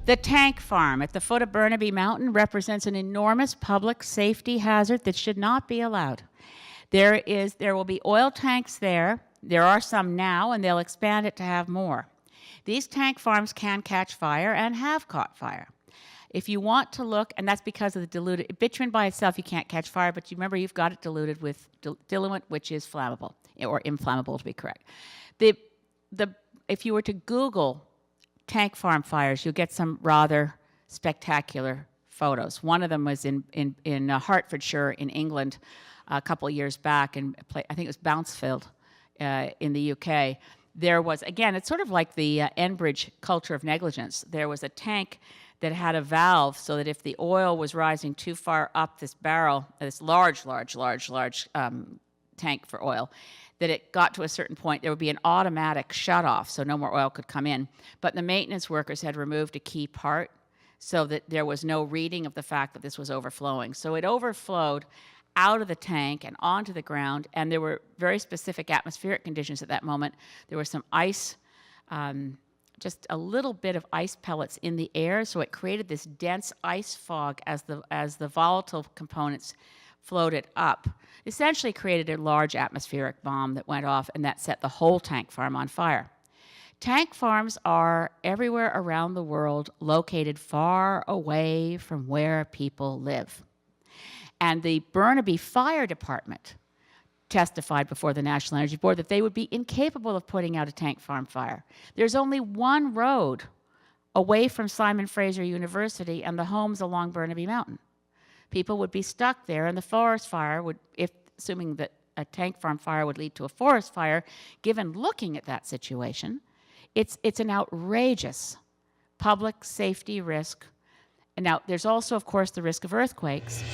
The tank farm at the foot of Burnaby Mountain represents an enormous public safety hazard that should not be allowed. There will be oil tanks there. There are some now, and they'll expand it to have more. These tank farms can catch fire and have caught fire. If you want to look, and that's because of the diluted, bitumen by itself you can't catch fire, but you remember you've got it diluted with diluent, which is flammable, or inflammable to be correct. If you were to Google tank farm fires, you'll get some rather spectacular photos. One of them was in Hertfordshire in England a couple of years back, and I think it was Bouncefield in the UK. There was, again, it's sort of like the Enbridge culture of negligence. There was a tank that had a valve so that if the oil was rising too far up this barrel, this large tank for oil, that it got to a certain point, there would be an automatic shut-off so no more oil could come in. But the maintenance workers had removed a key part so that there was no reading of the fact that this was overflowing. So it overflowed out of the tank and onto the ground, and there were very specific atmospheric conditions at that moment. There was some ice, just a little bit of ice pellets in the air, so it created this dense ice fog as the volatile components floated up. Essentially created a large atmospheric bomb that went off, and that set the whole tank farm on fire. Tank farms are everywhere around the world, located far away from where people live. And the Burnaby Fire Department testified before the National Energy Board that they would be incapable of putting out a tank farm fire. There's only one road away from Simon Fraser University and the homes along Burnaby Mountain. People would be stuck there, and the forest fire would, assuming that a tank farm fire would lead to a forest fire, given looking at that situation, it's an outrageous public safety risk. And now, there's also, of course, the risk of earthquakes.